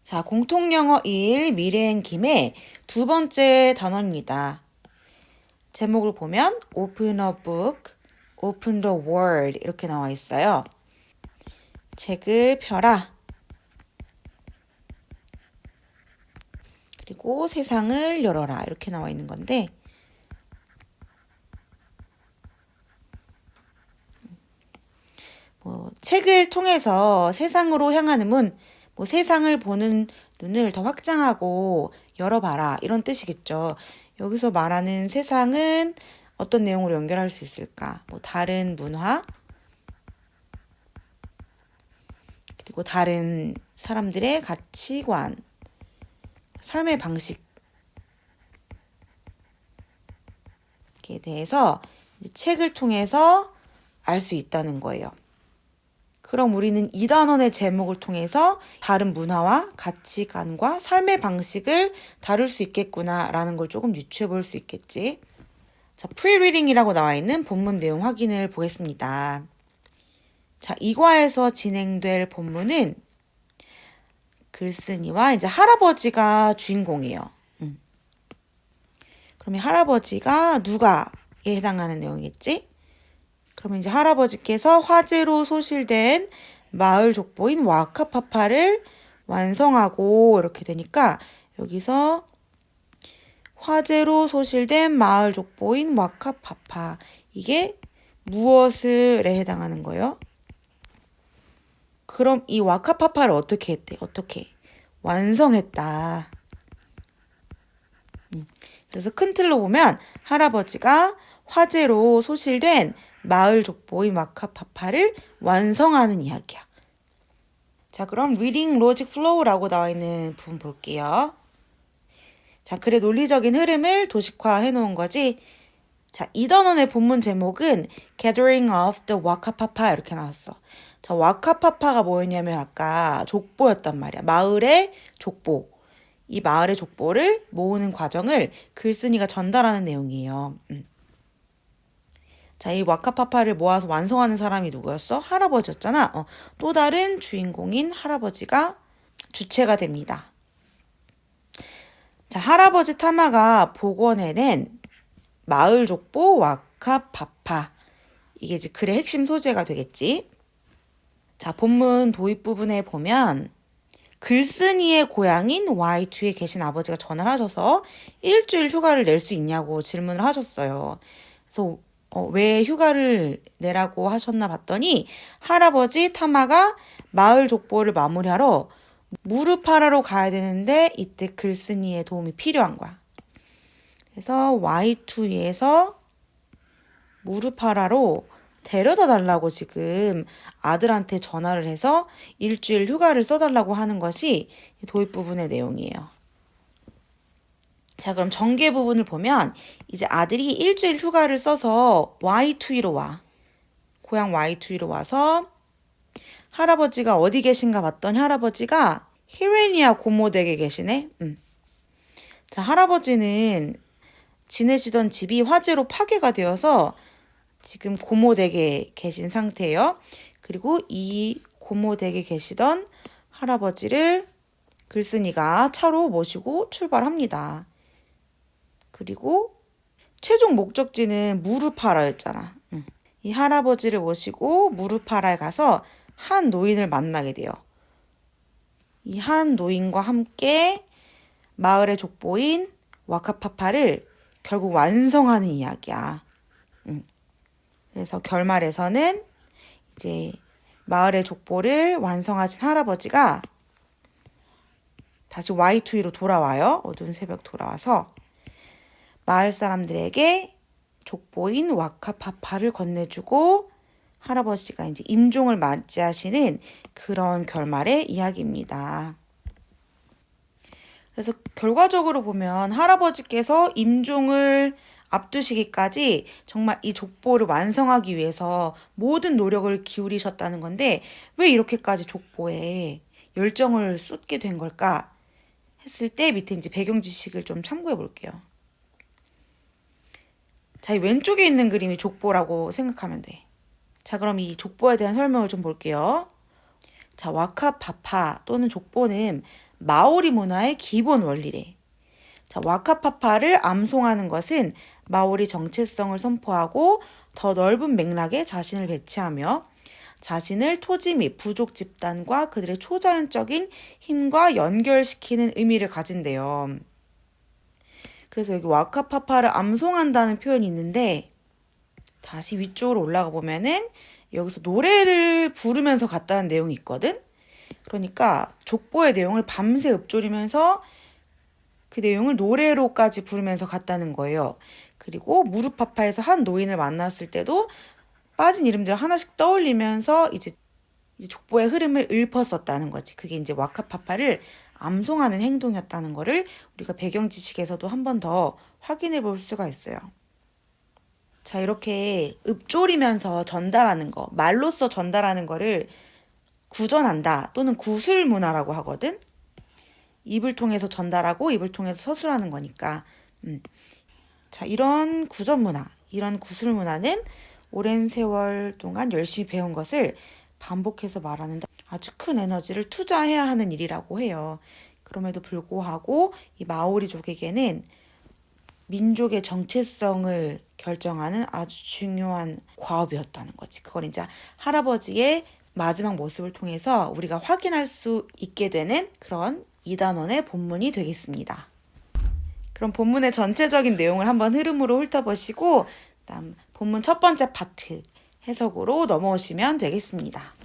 자, 공통영어 1 미래엔 김의 두 번째 단어입니다. 제목을 보면 Open a book, Open the world 이렇게 나와 있어요. 책을 펴라. 그리고 세상을 열어라 이렇게 나와 있는 건데 책을 통해서 세상으로 향하는 문, 세상을 보는 눈을 더 확장하고 열어봐라 이런 뜻이겠죠. 여기서 말하는 세상은 어떤 내용으로 연결할 수 있을까? 다른 문화, 그리고 다른 사람들의 가치관, 삶의 방식에 대해서 책을 통해서 알 수 있다는 거예요. 그럼 우리는 이 단원의 제목을 통해서 다른 문화와 가치관과 삶의 방식을 다룰 수 있겠구나라는 걸 조금 유추해 볼 수 있겠지. 자, 프리리딩이라고 나와 있는 본문 내용 확인을 보겠습니다. 자, 이 과에서 진행될 본문은 글쓴이와 이제 할아버지가 주인공이에요. 그럼 이 할아버지가 누가에 해당하는 내용이겠지? 그러면 이제 할아버지께서 화재로 소실된 마을 족보인 와카파파를 완성하고 이렇게 되니까 여기서 화재로 소실된 마을 족보인 와카파파 이게 무엇을에 해당하는 거예요? 그럼 이 와카파파를 어떻게 했대? 어떻게? 완성했다. 그래서 큰 틀로 보면 할아버지가 화재로 소실된 마을 족보인 와카파파를 완성하는 이야기야. 자, 그럼 Reading Logic Flow라고 나와 있는 부분 볼게요. 자, 글의 논리적인 흐름을 도식화해 놓은 거지. 자, 이 단원의 본문 제목은 Gathering of the Wakapapa 이렇게 나왔어. 자, 와카파파가 뭐였냐면 아까 족보였단 말이야. 마을의 족보. 이 마을의 족보를 모으는 과정을 글쓴이가 전달하는 내용이에요. 자, 이 와카파파를 모아서 완성하는 사람이 누구였어? 할아버지였잖아. 또 다른 주인공인 할아버지가 주체가 됩니다. 자, 할아버지 타마가 복원해낸 마을 족보 와카파파. 이게 이제 글의 핵심 소재가 되겠지. 자, 본문 도입 부분에 보면 글쓴이의 고향인 Y2에 계신 아버지가 전화를 하셔서 일주일 휴가를 낼 수 있냐고 질문을 하셨어요. 그래서 왜 휴가를 내라고 하셨나 봤더니 할아버지 타마가 마을 족보를 마무리하러 무르파라로 가야 되는데 이때 글쓴이의 도움이 필요한 거야. 그래서 Y2에서 무르파라로 데려다 달라고 지금 아들한테 전화를 해서 일주일 휴가를 써달라고 하는 것이 도입 부분의 내용이에요. 자, 그럼 전개 부분을 보면 이제 아들이 일주일 휴가를 써서 Y2로 와. 고향 Y2로 와서 할아버지가 어디 계신가 봤더니 할아버지가 히레니아 고모댁에 계시네. 자, 할아버지는 지내시던 집이 화재로 파괴가 되어서 지금 고모댁에 계신 상태예요. 그리고 이 고모댁에 계시던 할아버지를 글쓴이가 차로 모시고 출발합니다. 그리고 최종 목적지는 무르파라였잖아. 이 할아버지를 모시고 무르파라에 가서 한 노인을 만나게 돼요. 이 한 노인과 함께 마을의 족보인 와카파파를 결국 완성하는 이야기야. 그래서 결말에서는 이제 마을의 족보를 완성하신 할아버지가 다시 Y2로 돌아와요. 어두운 새벽 돌아와서 마을 사람들에게 족보인 와카파파를 건네주고 할아버지가 이제 임종을 맞이하시는 그런 결말의 이야기입니다. 그래서 결과적으로 보면 할아버지께서 임종을 앞두시기까지 정말 이 족보를 완성하기 위해서 모든 노력을 기울이셨다는 건데 왜 이렇게까지 족보에 열정을 쏟게 된 걸까 했을 때 밑에 이제 배경 지식을 좀 참고해 볼게요. 자, 이 왼쪽에 있는 그림이 족보라고 생각하면 돼. 자, 그럼 이 족보에 대한 설명을 좀 볼게요. 자, 와카파파 또는 족보는 마오리 문화의 기본 원리래. 자, 와카파파를 암송하는 것은 마오리 정체성을 선포하고 더 넓은 맥락에 자신을 배치하며 자신을 토지 및 부족 집단과 그들의 초자연적인 힘과 연결시키는 의미를 가진대요. 그래서 여기 와카파파를 암송한다는 표현이 있는데 다시 위쪽으로 올라가 보면은 여기서 노래를 부르면서 갔다는 내용이 있거든. 그러니까 족보의 내용을 밤새 읊조리면서 그 내용을 노래로까지 부르면서 갔다는 거예요. 그리고 무르파파에서 한 노인을 만났을 때도 빠진 이름들을 하나씩 떠올리면서 이제 족보의 흐름을 읊었었다는 거지. 그게 이제 와카파파를 암송하는 행동이었다는 거를 우리가 배경 지식에서도 한 번 더 확인해 볼 수가 있어요. 자, 이렇게 읊조리면서 전달하는 거, 말로써 전달하는 거를 구전한다 또는 구술 문화라고 하거든. 입을 통해서 전달하고 입을 통해서 서술하는 거니까. 자, 이런 구전 문화, 이런 구술 문화는 오랜 세월 동안 열심히 배운 것을 반복해서 말하는데 아주 큰 에너지를 투자해야 하는 일이라고 해요. 그럼에도 불구하고 이 마오리족에게는 민족의 정체성을 결정하는 아주 중요한 과업이었다는 거지. 그걸 이제 할아버지의 마지막 모습을 통해서 우리가 확인할 수 있게 되는 그런 이단원의 본문이 되겠습니다. 그럼 본문의 전체적인 내용을 한번 흐름으로 훑어보시고 그다음 본문 첫 번째 파트 해석으로 넘어오시면 되겠습니다.